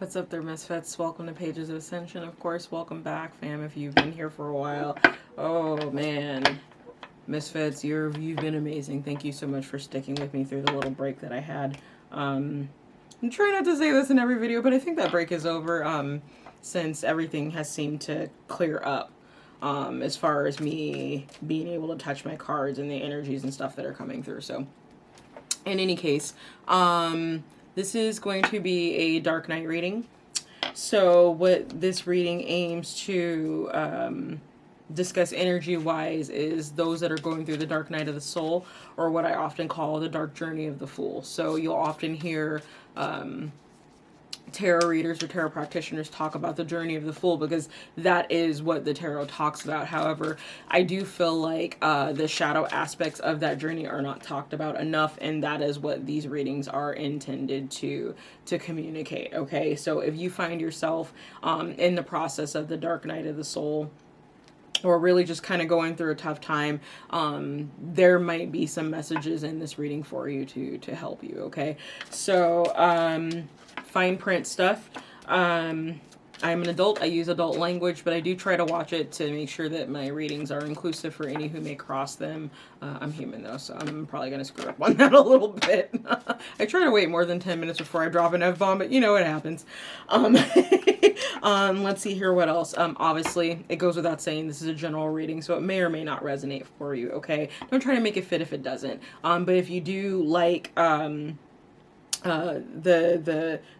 What's up there, Misfits? Welcome to Pages of Ascension. Of course, welcome back, fam, if you've been here for a while. Oh, man. Misfits, you've been amazing. Thank you so much for sticking with me through the little break that I had. I'm trying not to say this in every video, but I think that break is over since everything has seemed to clear up as far as me being able to touch my cards and the energies and stuff that are coming through. So, in any case, this is going to be a Dark Night reading. So what this reading aims to discuss energy-wise is those that are going through the dark night of the soul, or what I often call the dark journey of the fool. So you'll often hear tarot readers or tarot practitioners talk about the journey of the fool, because that is what the tarot talks about. However, I do feel like the shadow aspects of that journey are not talked about enough, and that is what these readings are intended to communicate. Okay, so if you find yourself in the process of the dark night of the soul, or really just kind of going through a tough time, there might be some messages in this reading for you to help you. Okay, so fine print stuff. I'm an adult. I use adult language, but I do try to watch it to make sure that my readings are inclusive for any who may cross them. I'm human though, so I'm probably going to screw up on that a little bit. I try to wait more than 10 minutes before I drop an F-bomb, but you know what happens. Let's see here, what else. Obviously, it goes without saying this is a general reading, so it may or may not resonate for you, okay? Don't try to make it fit if it doesn't. But if you do like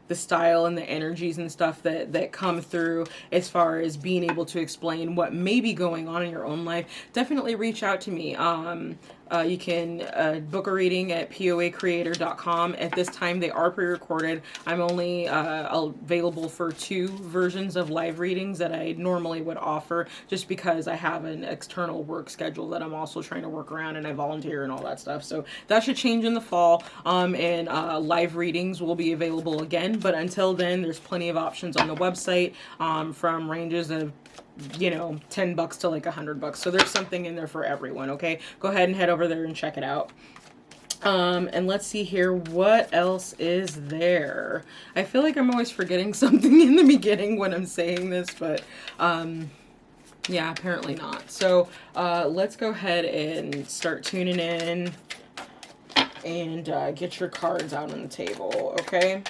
the style and the energies and stuff that come through as far as being able to explain what may be going on in your own life, definitely reach out to me. You can book a reading at POACreator.com. At this time, they are pre-recorded. I'm only available for 2 versions of live readings that I normally would offer, just because I have an external work schedule that I'm also trying to work around, and I volunteer and all that stuff. So that should change in the fall, and live readings will be available again. But until then, there's plenty of options on the website, from ranges of, you know, $10 to like $100. So there's something in there for everyone. Okay, go ahead and head over there and check it out. And let's see here, what else is there? I feel like I'm always forgetting something in the beginning when I'm saying this, but yeah, apparently not. So let's go ahead and start tuning in and get your cards out on the table. Okay.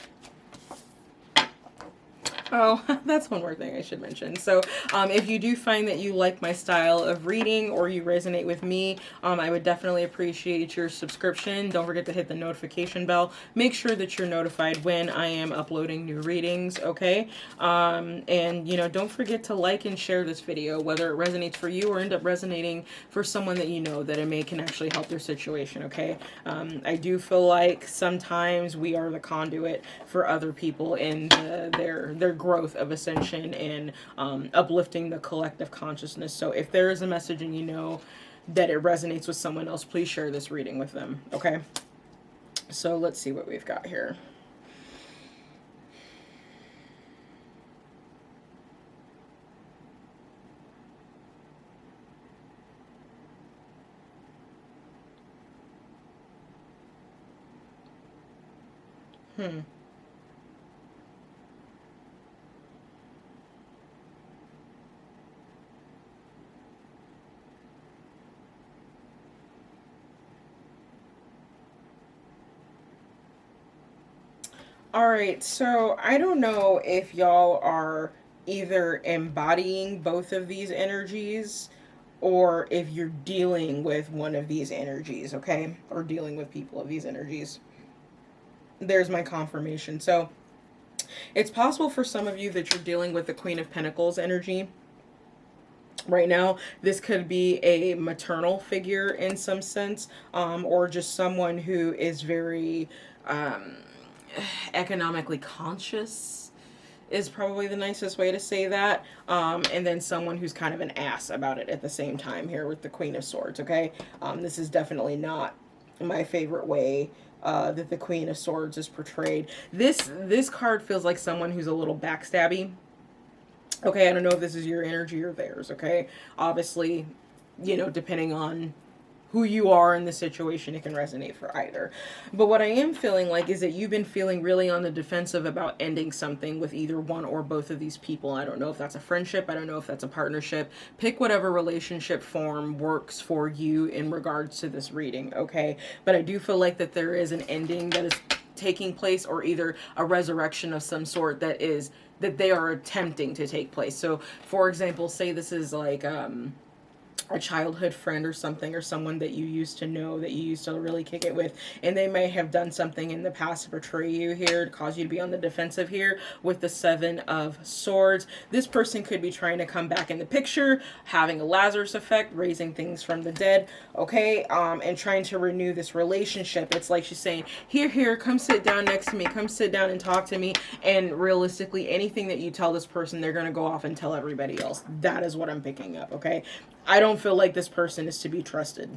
Oh, that's one more thing I should mention. So if you do find that you like my style of reading, or you resonate with me, I would definitely appreciate your subscription. Don't forget to hit the notification bell. Make sure that you're notified when I am uploading new readings, okay? And, you know, don't forget to like and share this video, whether it resonates for you or end up resonating for someone that you know that it can actually help their situation, okay? I do feel like sometimes we are the conduit for other people in their growth of ascension and uplifting the collective consciousness. So if there is a message and you know that it resonates with someone else, please share this reading with them. Okay, so let's see what we've got here. Alright, so I don't know if y'all are either embodying both of these energies, or if you're dealing with one of these energies, okay? Or dealing with people of these energies. There's my confirmation. So it's possible for some of you that you're dealing with the Queen of Pentacles energy right now. This could be a maternal figure in some sense, or just someone who is very economically conscious is probably the nicest way to say that. And then someone who's kind of an ass about it at the same time here with the Queen of Swords, okay? This is definitely not my favorite way that the Queen of Swords is portrayed. This card feels like someone who's a little backstabby. Okay, I don't know if this is your energy or theirs, okay? Obviously, you know, depending on who you are in the situation, it can resonate for either. But what I am feeling like is that you've been feeling really on the defensive about ending something with either one or both of these people. I don't know if that's a friendship. I don't know if that's a partnership. Pick whatever relationship form works for you in regards to this reading, okay? But I do feel like that there is an ending that is taking place, or either a resurrection of some sort that they are attempting to take place. So, for example, say this is like a childhood friend or something, or someone that you used to know, that you used to really kick it with, and they may have done something in the past to betray you here, to cause you to be on the defensive here with the Seven of Swords. This person could be trying to come back in the picture, having a Lazarus effect, raising things from the dead, okay, and trying to renew this relationship. It's like she's saying, here, come sit down next to me, come sit down and talk to me, and realistically, anything that you tell this person, they're going to go off and tell everybody else. That is what I'm picking up, okay? I don't feel like this person is to be trusted.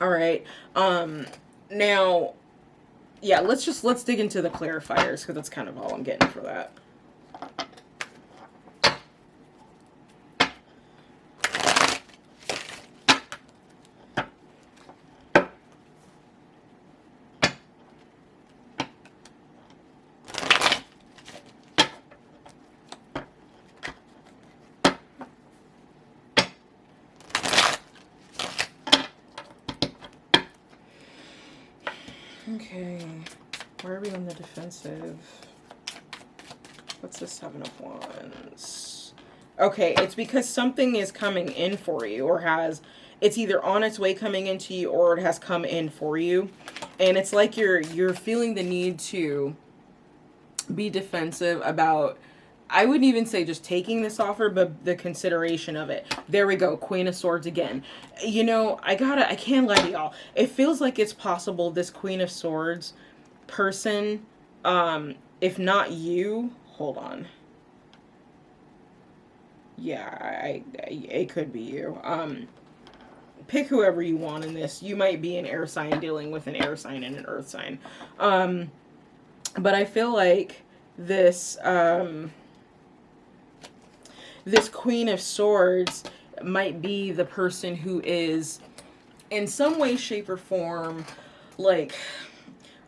All right. Now, yeah, let's dig into the clarifiers, because that's kind of all I'm getting for that. Okay, why are we on the defensive? What's the Seven of Wands? Okay, it's because something is coming in for you, or it's either on its way coming into you, or it has come in for you. And it's like you're feeling the need to be defensive about, I wouldn't even say just taking this offer, but the consideration of it. There we go. Queen of Swords again. You know, I can't lie to y'all. It feels like it's possible this Queen of Swords person, if not you, hold on. Yeah, it could be you. Pick whoever you want in this. You might be an air sign dealing with an air sign and an earth sign. But I feel like this Queen of Swords might be the person who is in some way, shape, or form like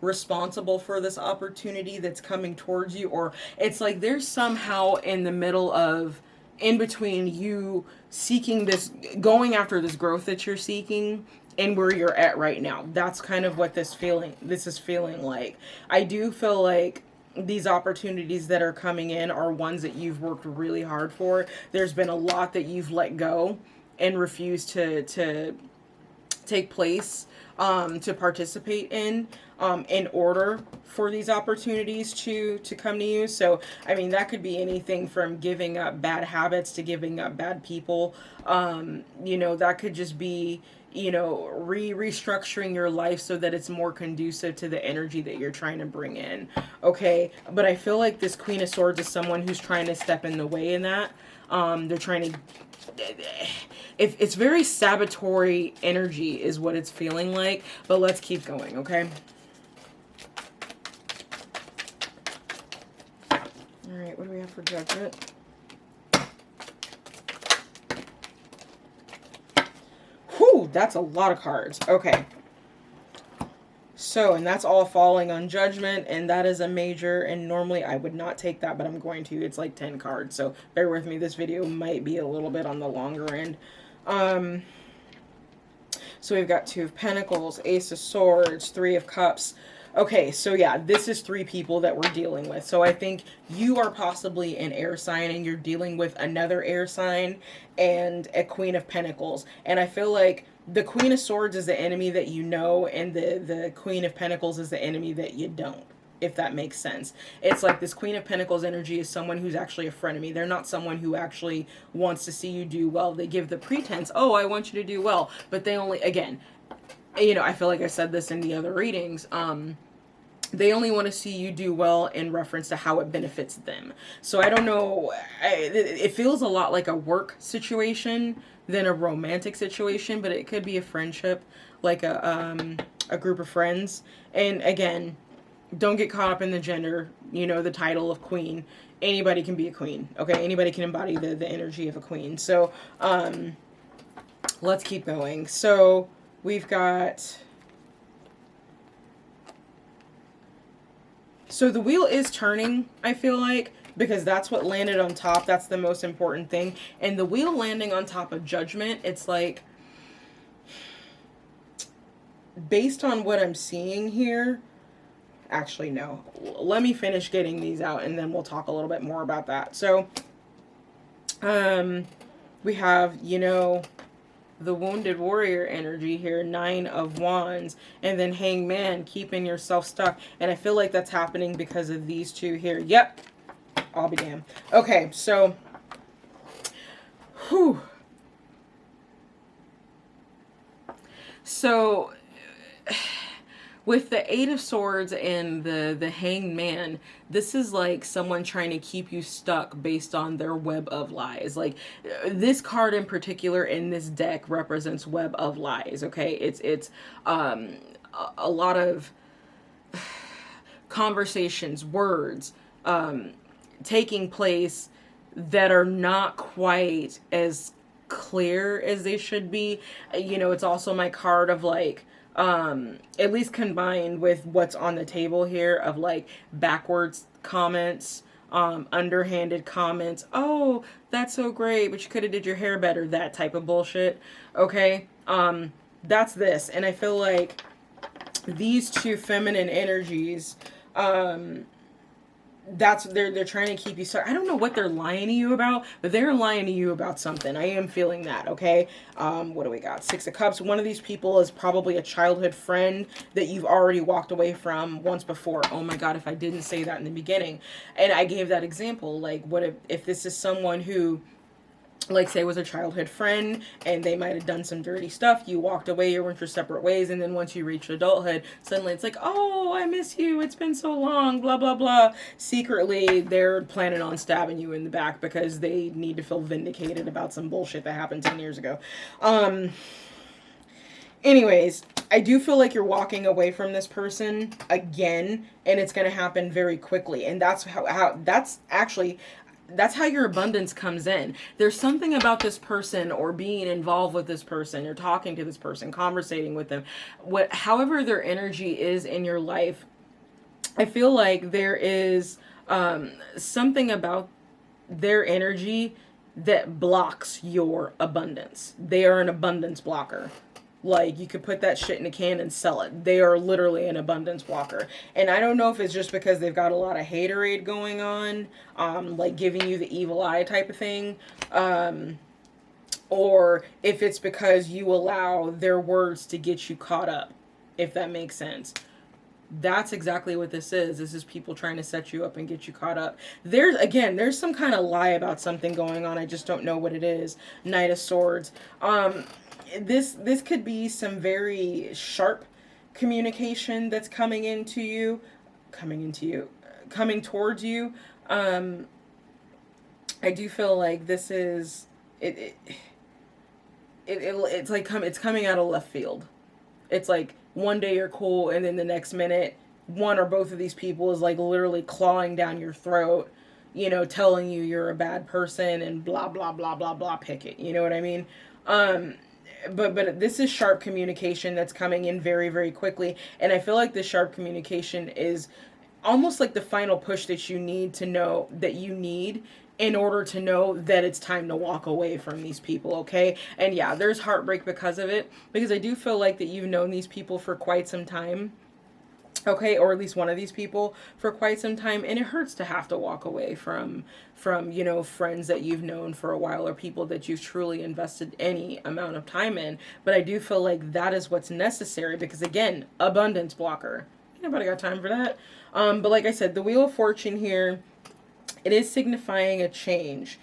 responsible for this opportunity that's coming towards you, or it's like they're somehow in the middle of, in between you seeking this, going after this growth that you're seeking, and where you're at right now. That's kind of what this is feeling like. I do feel like these opportunities that are coming in are ones that you've worked really hard for. There's been a lot that you've let go and refused to take place, to participate in order for these opportunities to come to you. So, I mean, that could be anything from giving up bad habits to giving up bad people. You know, that could just be, you know, restructuring your life so that it's more conducive to the energy that you're trying to bring in. Okay, but I feel like this Queen of Swords is someone who's trying to step in the way in that. They're trying to, if it's very sabotory energy is what it's feeling like, but let's keep going, okay? All right, what do we have for Judgment? Whew, that's a lot of cards. Okay. So, and that's all falling on Judgment, and that is a major, and normally I would not take that, but I'm going to. It's like 10 cards, so bear with me. This video might be a little bit on the longer end. So we've got Two of Pentacles, Ace of Swords, Three of Cups. Okay, so yeah, this is three people that we're dealing with. So I think you are possibly an air sign, and you're dealing with another air sign and a Queen of Pentacles. And I feel like the Queen of Swords is the enemy that you know, and the Queen of Pentacles is the enemy that you don't, if that makes sense. It's like this Queen of Pentacles energy is someone who's actually a frenemy. They're not someone who actually wants to see you do well. They give the pretense, oh, I want you to do well. But they only, again, you know, I feel like I said this in the other readings, They only want to see you do well in reference to how it benefits them. So I don't know. It feels a lot like a work situation than a romantic situation, but it could be a friendship, like a group of friends. And again, don't get caught up in the gender. You know, the title of queen. Anybody can be a queen. Okay, anybody can embody the energy of a queen. So let's keep going. So we've got. So the wheel is turning, I feel like, because that's what landed on top. That's the most important thing. And the wheel landing on top of Judgment, it's like, based on what I'm seeing here, actually, no. Let me finish getting these out, and then we'll talk a little bit more about that. So, we have, you know, the Wounded Warrior energy here, 9 of Wands, and then Hangman, keeping yourself stuck. And I feel like that's happening because of these two here. Yep, I'll be damned. Okay, so, whew. So, with the 8 of Swords and the Hanged Man, this is like someone trying to keep you stuck based on their web of lies. Like, this card in particular in this deck represents web of lies, okay? It's a lot of conversations, words, taking place that are not quite as clear as they should be. You know, it's also my card of like, at least combined with what's on the table here of like backwards comments, underhanded comments. Oh, that's so great, but you could have did your hair better. That type of bullshit. Okay. That's this. And I feel like these two feminine energies, they're trying to keep you stuck. I don't know what they're lying to you about, but they're lying to you about something. I am feeling that, okay? What do we got? 6 of Cups. One of these people is probably a childhood friend that you've already walked away from once before. Oh my God, if I didn't say that in the beginning. And I gave that example. Like, what if this is someone who, like, say, was a childhood friend, and they might have done some dirty stuff, you walked away, you went your separate ways, and then once you reach adulthood, suddenly it's like, oh, I miss you, it's been so long, blah, blah, blah. Secretly, they're planning on stabbing you in the back because they need to feel vindicated about some bullshit that happened 10 years ago. Anyways, I do feel like you're walking away from this person again, and it's going to happen very quickly, and that's how that's actually... that's how your abundance comes in. There's something about this person or being involved with this person or talking to this person, conversating with them, however their energy is in your life. I feel like there is something about their energy that blocks your abundance. They are an abundance blocker. Like, you could put that shit in a can and sell it. They are literally an abundance blocker. And I don't know if it's just because they've got a lot of haterade going on, like giving you the evil eye type of thing, or if it's because you allow their words to get you caught up, if that makes sense. That's exactly what this is. This is people trying to set you up and get you caught up. There's some kind of lie about something going on. I just don't know what it is. Knight of Swords. This could be some very sharp communication that's coming towards you. I do feel like this is it's like it's coming out of left field. It's like one day you're cool, and then the next minute one or both of these people is like literally clawing down your throat, you know, telling you you're a bad person and blah blah blah blah blah, pick it. You know what I mean? But this is sharp communication that's coming in very, very quickly. And I feel like this sharp communication is almost like the final push that you need to know that you need in order to know that it's time to walk away from these people, okay? And yeah, there's heartbreak because of it, because I do feel like that you've known these people for quite some time. Okay, or at least one of these people for quite some time, and it hurts to have to walk away from you know, friends that you've known for a while or people that you've truly invested any amount of time in. But I do feel like that is what's necessary, because again, abundance blocker. Nobody got time for that. But like I said, the Wheel of Fortune here, it is signifying a change.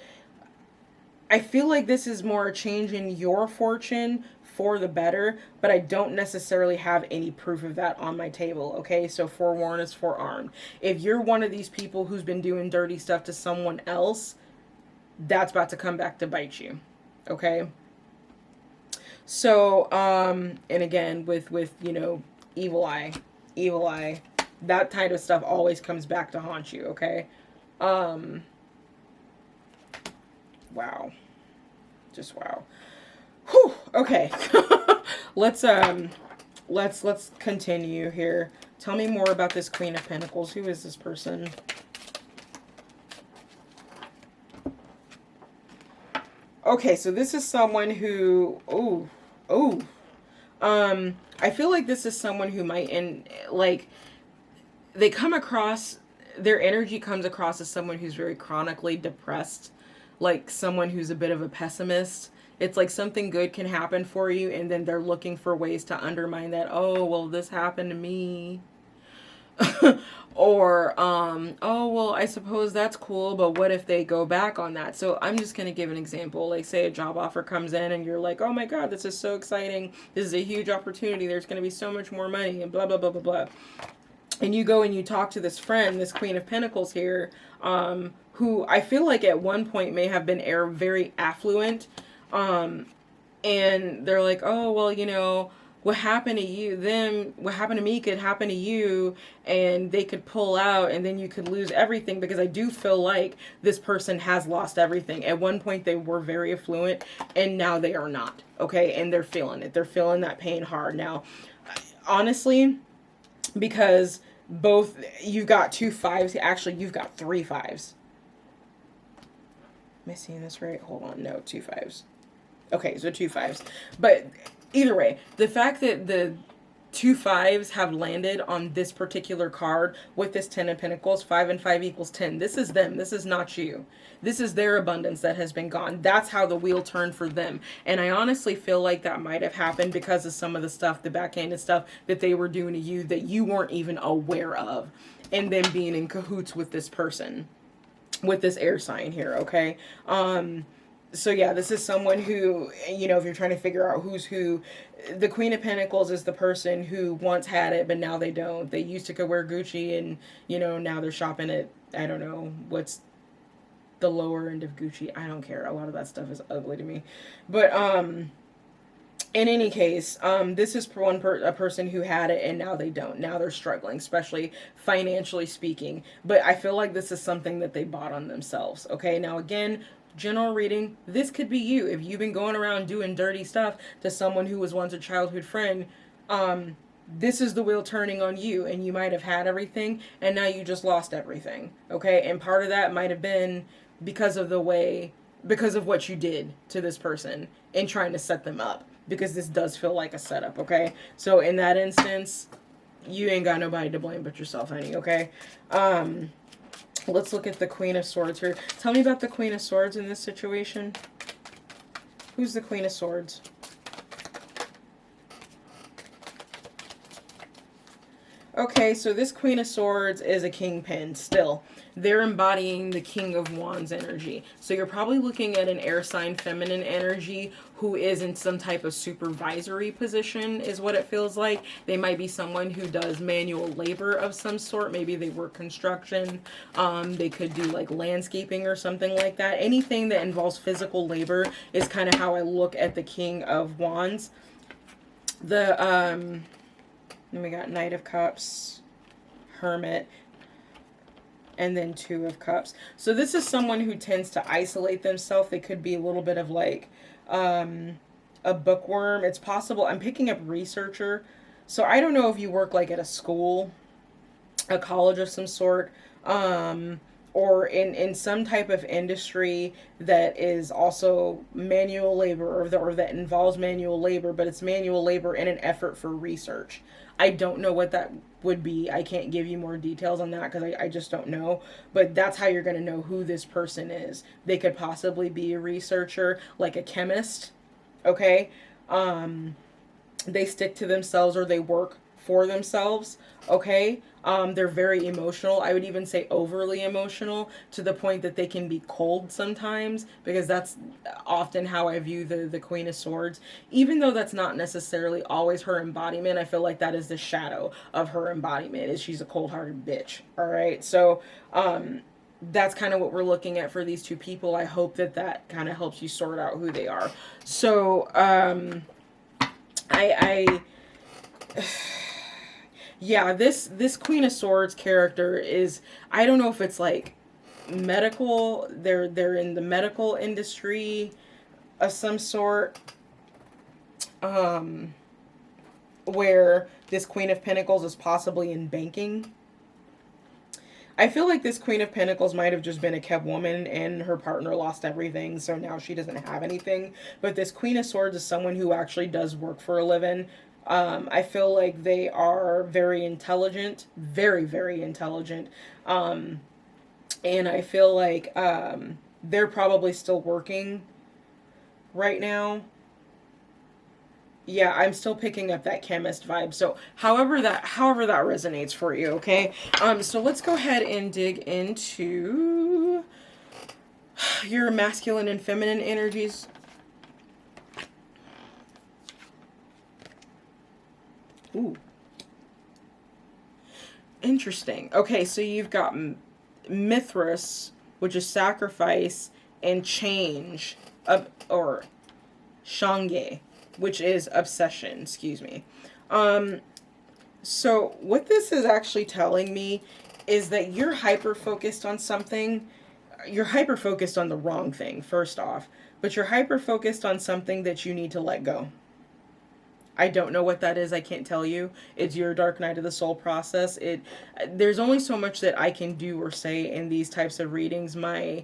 I feel like this is more a change in your fortune for the better, but I don't necessarily have any proof of that on my table, okay? So forewarned is forearmed. If you're one of these people who's been doing dirty stuff to someone else, that's about to come back to bite you, okay? So, and again, with, you know, evil eye, that type of stuff always comes back to haunt you, okay? Wow. Just wow. Whew, okay. let's continue here. Tell me more about this Queen of Pentacles. Who is this person? Okay, so this is someone who, I feel like this is someone who might, they come across, their energy comes across as someone who's very chronically depressed, like someone who's a bit of a pessimist. It's like something good can happen for you, and then they're looking for ways to undermine that. Oh, well, this happened to me. Or, oh, well, I suppose that's cool, but what if they go back on that? So I'm just going to give an example. Like, say a job offer comes in and you're like, oh my God, this is so exciting. This is a huge opportunity. There's going to be so much more money and blah, blah, blah, blah, blah. And you go and you talk to this friend, this Queen of Pentacles here, who I feel like at one point may have been very affluent. And they're like, oh, well, you know, what happened to you, what happened to me could happen to you, and they could pull out, and then you could lose everything, because I do feel like this person has lost everything. At one point, they were very affluent, and now they are not, okay? And they're feeling it. They're feeling that pain hard. Now, honestly, because both, you've got 2 5s, actually, you've got 3 5s. Am I seeing this right? Hold on, no, 2 5s. Okay, so 2 5s. But either way, the fact that the 2 5s have landed on this particular card with this 10 of Pentacles, 5 and 5 equals 10. This is them. This is not you. This is their abundance that has been gone. That's how the wheel turned for them. And I honestly feel like that might have happened because of some of the stuff, the backhanded stuff that they were doing to you that you weren't even aware of. And them being in cahoots with this person, with this air sign here, okay? So yeah, this is someone who, you know, if you're trying to figure out who's who, the Queen of Pentacles is the person who once had it, but now they don't. They used to could wear Gucci, and, you know, now they're shopping at, I don't know, what's the lower end of Gucci. I don't care. A lot of that stuff is ugly to me. But, in any case, this is a person who had it, and now they don't. Now they're struggling, especially financially speaking. But I feel like this is something that they bought on themselves, okay? Now, again, general reading, this could be you. If you've been going around doing dirty stuff to someone who was once a childhood friend, this is the wheel turning on you, and you might have had everything, and now you just lost everything, okay? And part of that might have been because of what you did to this person in trying to set them up, because this does feel like a setup, okay? So in that instance, you ain't got nobody to blame but yourself, honey, okay? Let's look at the Queen of Swords here. Tell me about the Queen of Swords in this situation. Who's the Queen of Swords? Okay, so this Queen of Swords is a kingpin still. They're embodying the King of Wands energy. So you're probably looking at an air sign feminine energy who is in some type of supervisory position, is what it feels like. They might be someone who does manual labor of some sort. Maybe they work construction. They could do like landscaping or something like that. Anything that involves physical labor is kind of how I look at the King of Wands. Then we got Knight of Cups, Hermit, and then 2 of Cups. So this is someone who tends to isolate themselves. They could be a little bit of like a bookworm. It's possible. I'm picking up researcher. So I don't know if you work like at a school, a college of some sort, or in some type of industry that is also manual labor, or that involves manual labor, but it's manual labor in an effort for research. I don't know what that would be. I can't give you more details on that because I just don't know. But that's how you're going to know who this person is. They could possibly be a researcher, like a chemist, okay? They stick to themselves, or they work for themselves, okay? They're very emotional. I would even say overly emotional, to the point that they can be cold sometimes, because that's often how I view the Queen of Swords. Even though that's not necessarily always her embodiment, I feel like that is the shadow of her embodiment, is she's a cold-hearted bitch, all right? So, that's kind of what we're looking at for these two people. I hope that that kind of helps you sort out who they are. So, I yeah, this Queen of Swords character is, I don't know if it's like medical, they're in the medical industry of some sort, where this Queen of Pentacles is possibly in banking. I feel like this Queen of Pentacles might have just been a kept woman and her partner lost everything, so now she doesn't have anything. But this Queen of Swords is someone who actually does work for a living. I feel like they are very intelligent, very, very intelligent. And I feel like they're probably still working right now. Yeah, I'm still picking up that chemist vibe. So however that resonates for you, okay? So let's go ahead and dig into your masculine and feminine energies. Ooh. Interesting. Okay, so you've got Mithras, which is sacrifice, and change, or Shange, which is obsession, excuse me. So what this is actually telling me is that you're hyper-focused on something. You're hyper-focused on the wrong thing, first off. But you're hyper-focused on something that you need to let go. I don't know what that is. I can't tell you. It's your dark night of the soul process. There's only so much that I can do or say in these types of readings. My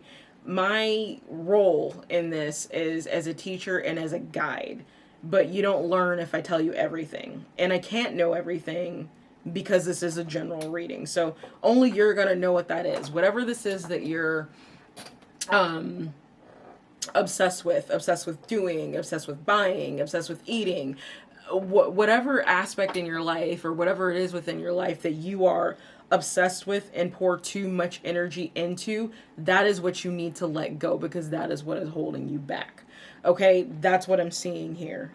role in this is as a teacher and as a guide. But you don't learn if I tell you everything. And I can't know everything because this is a general reading. So only you're going to know what that is. Whatever this is that you're obsessed with doing, obsessed with buying, obsessed with eating, whatever aspect in your life or whatever it is within your life that you are obsessed with and pour too much energy into, that is what you need to let go, because that is what is holding you back. Okay, that's what I'm seeing here.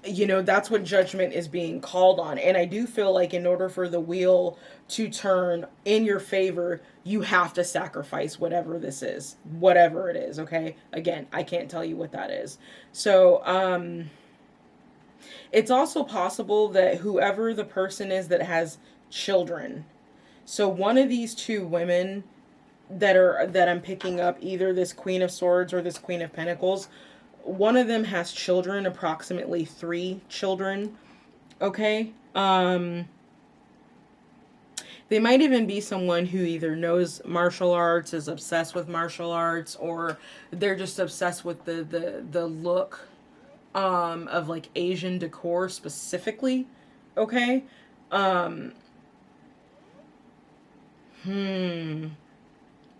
You know, that's what judgment is being called on. And I do feel like in order for the wheel to turn in your favor, you have to sacrifice whatever this is, whatever it is. Okay, again, I can't tell you what that is. So it's also possible that whoever the person is that has children, so one of these two women that I'm picking up, either this Queen of Swords or this Queen of Pentacles, one of them has children, approximately 3 children. Okay, they might even be someone who either knows martial arts, is obsessed with martial arts, or they're just obsessed with the look of like Asian decor specifically. Okay,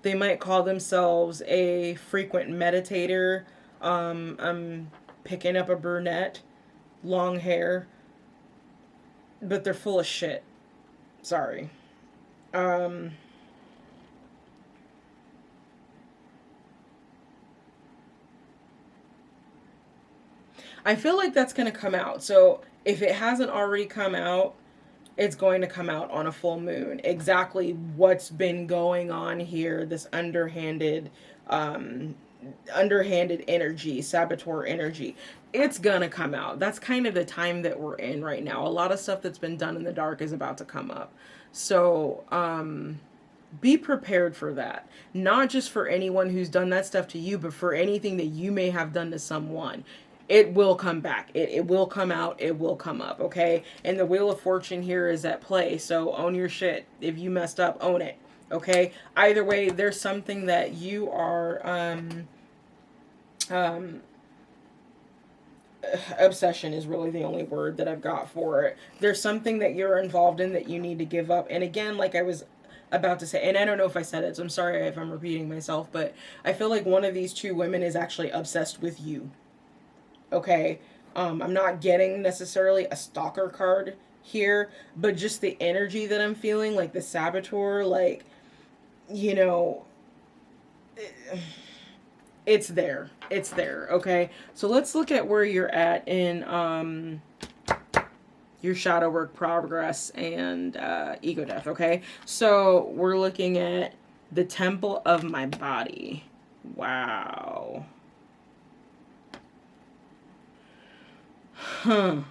they might call themselves a frequent meditator. I'm picking up a brunette, long hair, but they're full of shit. Sorry. I feel like that's going to come out. So if it hasn't already come out, it's going to come out on a full moon. Exactly what's been going on here, this underhanded energy, saboteur energy, it's gonna come out. That's kind of the time that we're in right now. A lot of stuff that's been done in the dark is about to come up. So be prepared for that. Not just for anyone who's done that stuff to you, but for anything that you may have done to someone. It will come back. It will come out. It will come up, okay? And the Wheel of Fortune here is at play, so own your shit. If you messed up, own it, okay? Either way, there's something that you are, obsession is really the only word that I've got for it. There's something that you're involved in that you need to give up. And again, like I was about to say, and I don't know if I said it, so I'm sorry if I'm repeating myself, but I feel like one of these two women is actually obsessed with you. Okay, I'm not getting necessarily a stalker card here, but just the energy that I'm feeling, like the saboteur, like, you know, it's there. It's there. Okay. So let's look at where you're at in your shadow work progress and ego death. Okay. So we're looking at the temple of my body. Wow. Huh.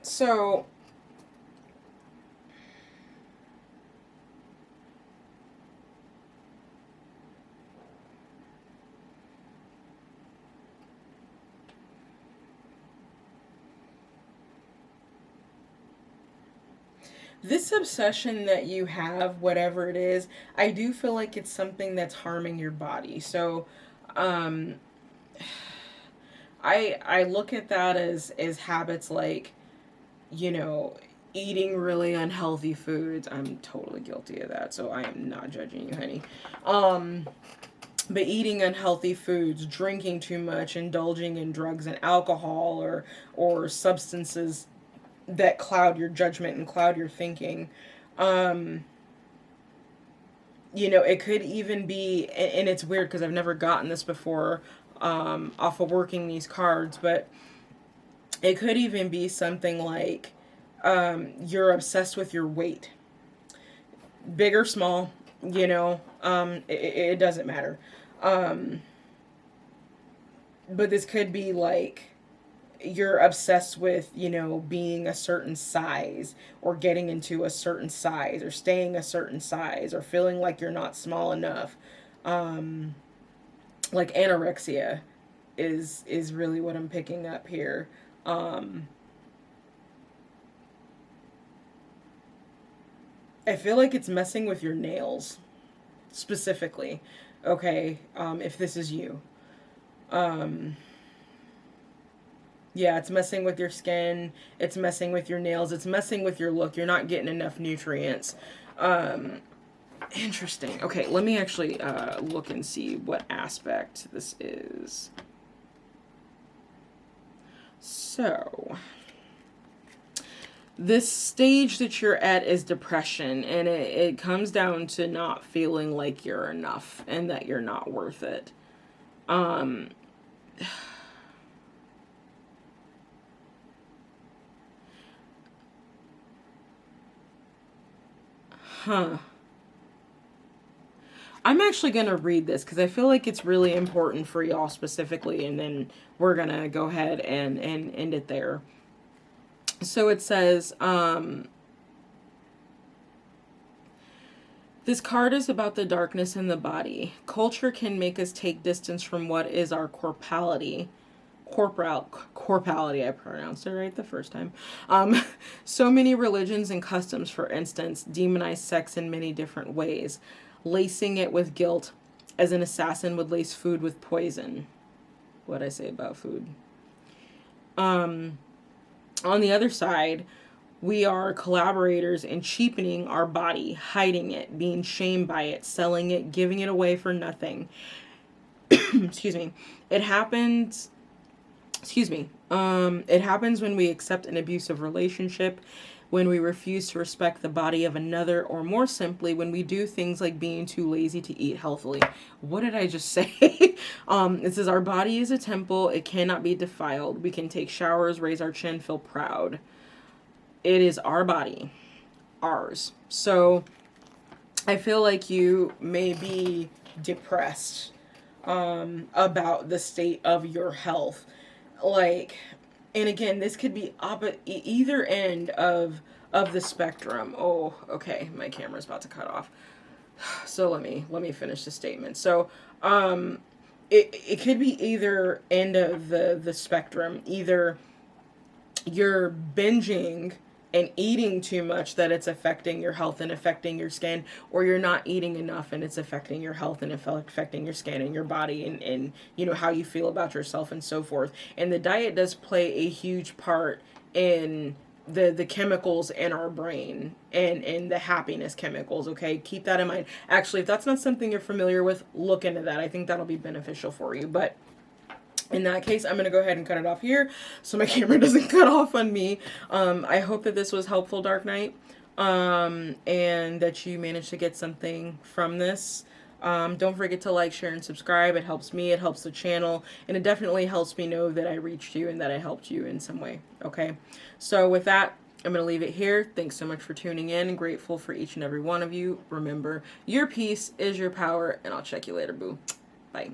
So this obsession that you have, whatever it is, I do feel like it's something that's harming your body. So, um, I look at that as habits like, you know, eating really unhealthy foods. I'm totally guilty of that, so I am not judging you, honey. Um, but eating unhealthy foods, drinking too much, indulging in drugs and alcohol, or substances that cloud your judgment and cloud your thinking. Um, you know, it could even be, and it's weird because I've never gotten this before off of working these cards, but it could even be something like you're obsessed with your weight, big or small, you know, it doesn't matter. Um, but this could be like you're obsessed with, you know, being a certain size or getting into a certain size or staying a certain size or feeling like you're not small enough. Um, like anorexia is really what I'm picking up here. Um, I feel like it's messing with your nails specifically. Okay, if this is you. Um, Yeah, it's messing with your skin. It's messing with your nails. It's messing with your look. You're not getting enough nutrients. Um, Interesting. Okay, let me actually look and see what aspect this is. So, this stage that you're at is depression, and it comes down to not feeling like you're enough and that you're not worth it. Um, huh. I'm actually going to read this because I feel like it's really important for y'all specifically, and then we're going to go ahead and end it there. So it says, this card is about the darkness in the body. Culture can make us take distance from what is our corporality. Corporality, I pronounced it right the first time. So many religions and customs, for instance, demonize sex in many different ways, lacing it with guilt, as an assassin would lace food with poison. What'd I say about food? On the other side, we are collaborators in cheapening our body, hiding it, being shamed by it, selling it, giving it away for nothing. Excuse me. It happens. Excuse me. It happens when we accept an abusive relationship, when we refuse to respect the body of another, or more simply, when we do things like being too lazy to eat healthily. What did I just say? It says our body is a temple. It cannot be defiled. We can take showers, raise our chin, feel proud. It is our body, ours. So I feel like you may be depressed about the state of your health. Like, and again, this could be either end of the spectrum. Oh, okay, my camera's about to cut off. So let me finish the statement. So it could be either end of the spectrum. Either you're binging and eating too much that it's affecting your health and affecting your skin, or you're not eating enough and it's affecting your health and affecting your skin and your body, and you know how you feel about yourself and so forth. And the diet does play a huge part in the chemicals in our brain and the happiness chemicals. Okay, keep that in mind. Actually, if that's not something you're familiar with, look into that. I think that'll be beneficial for you. But In that case, I'm going to go ahead and cut it off here so my camera doesn't cut off on me. I hope that this was helpful, Dark Knight, and that you managed to get something from this. Don't forget to like, share, and subscribe. It helps me, it helps the channel, and it definitely helps me know that I reached you and that I helped you in some way, okay? So with that, I'm going to leave it here. Thanks so much for tuning in. I'm grateful for each and every one of you. Remember, your peace is your power, and I'll check you later, boo. Bye.